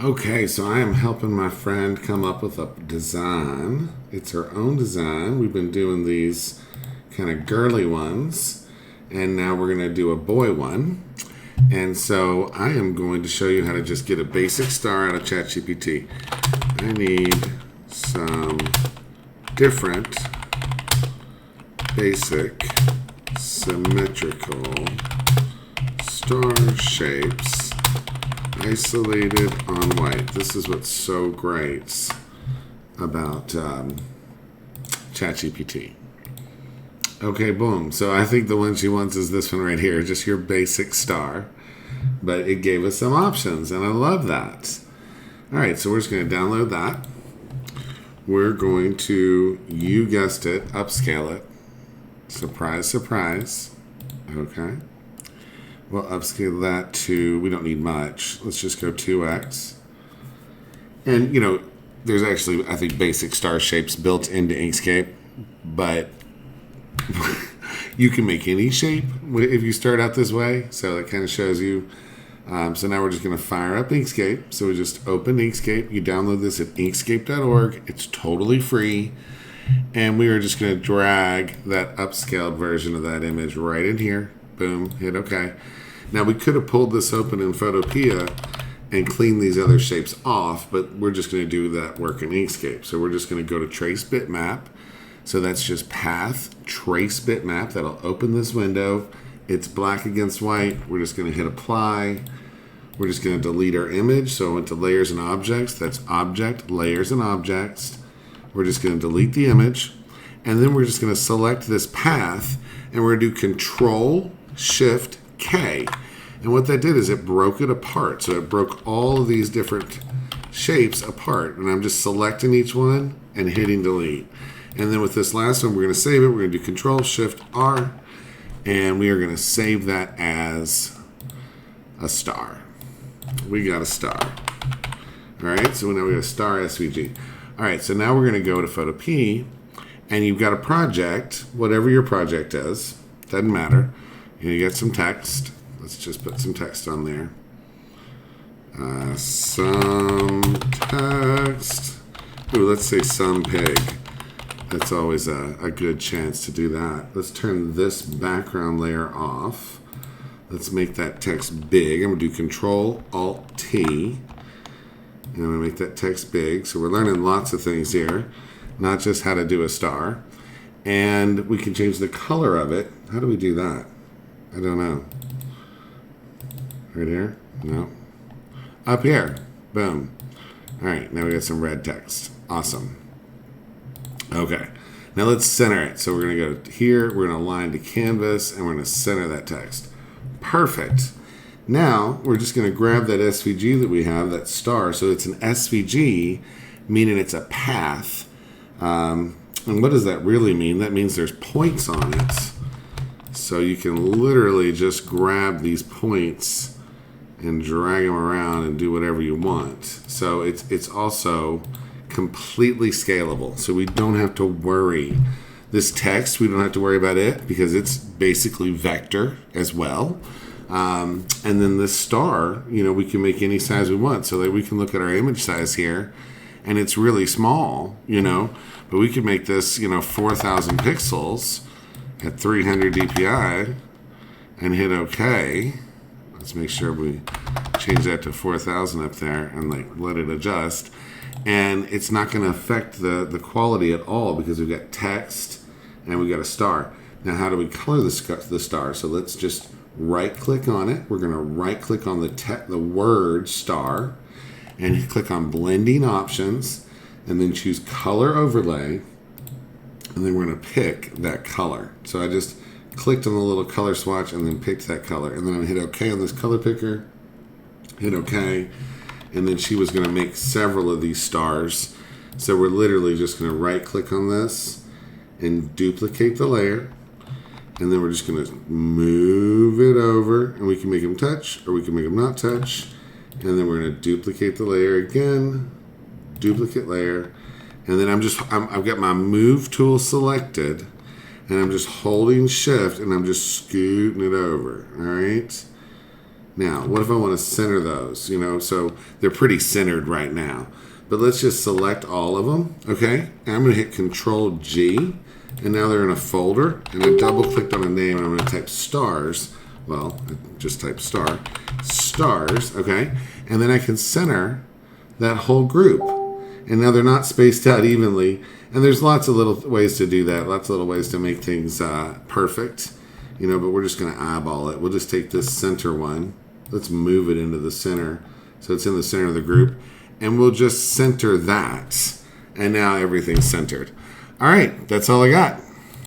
Okay, so I am helping my friend come up with a design. It's her own design. We've been doing these kind of girly ones, and now we're going to do a boy one. And so I am going to show you how to just get a basic star out of ChatGPT. I need some different basic symmetrical star shapes isolated on white. This is what's so great about ChatGPT. Okay, boom. So I think the one she wants is this one right here, just your basic star. But it gave us some options, and I love that. All right, so we're just going to download that. We're going to, you guessed it, upscale it. Surprise, surprise. Okay. We'll upscale that to, we don't need much. Let's just go 2x. And, there's actually, I think, basic star shapes built into Inkscape. But you can make any shape if you start out this way. So it kind of shows you. So now we're just going to fire up Inkscape. So we just open Inkscape. You download this at inkscape.org. It's totally free. And we are just going to drag that upscaled version of that image right in here. Boom, hit OK. Now we could have pulled this open in Photopea and cleaned these other shapes off, but we're just going to do that work in Inkscape. So we're just going to go to Trace Bitmap. So that's just Path, Trace Bitmap. That'll open this window. It's black against white. We're just going to hit Apply. We're just going to delete our image. So I went to Layers and Objects. That's Object, Layers and Objects. We're just going to delete the image. And then we're just going to select this path, and we're going to do Control-Shift-K. And what that did is it broke it apart. So it broke all of these different shapes apart. And I'm just selecting each one and hitting delete. And then with this last one, we're going to save it. We're going to do Control-Shift-R. And we are going to save that as a star. We got a star. All right, so now we got a star SVG. All right, so now we're going to go to Photopea. And you've got a project, whatever your project is. Doesn't matter. And you get some text. Let's just put some text on there. Some text. Ooh, let's say some pig. That's always a good chance to do that. Let's turn this background layer off. Let's make that text big. I'm going to do Control-Alt-T. And I'm going to make that text big. So we're learning lots of things here, not just how to do a star. And we can change the color of it. How do we do that? I don't know. Right here? No. Up here. Boom. All right, now we got some red text. Awesome. Okay, now let's center it. So we're going to go here, we're going to align to canvas, and we're going to center that text. Perfect. Now we're just going to grab that SVG that we have, that star. So it's an SVG, meaning it's a path. And what does that really mean? That means there's points on it. So you can literally just grab these points and drag them around and do whatever you want. So it's also completely scalable. So we don't have to worry. This text, we don't have to worry about it because it's basically vector as well. And then this star, we can make any size we want. So that we can look at our image size here, and it's really small, but we can make this, 4,000 pixels at 300 DPI and hit OK. Let's make sure we change that to 4,000 up there and let it adjust. And it's not going to affect the quality at all because we've got text and we've got a star. Now, how do we color the star? So let's just right-click on it. We're going to right-click on the word star and click on Blending Options and then choose Color Overlay. And then we're going to pick that color. So I just clicked on the little color swatch and then picked that color. And then I'm going to hit OK on this color picker. Hit OK. And then she was going to make several of these stars. So we're literally just going to right click on this and duplicate the layer. And then we're just going to move it over. And we can make them touch or we can make them not touch. And then we're going to duplicate the layer again. Duplicate layer. And then I've got my move tool selected. And I'm just holding shift and I'm just scooting it over. All right. Now, what if I want to center those? You know, so they're pretty centered right now. But let's just select all of them, okay? And I'm going to hit Control G, and now they're in a folder. And I double-clicked on a name, and I'm going to type stars. Well, I just type stars, okay? And then I can center that whole group. And now they're not spaced out evenly. And there's lots of little ways to do that, lots of little ways to make things perfect. You know, but we're just going to eyeball it. We'll just take this center one. Let's move it into the center. So it's in the center of the group. And we'll just center that. And now everything's centered. All right, that's all I got.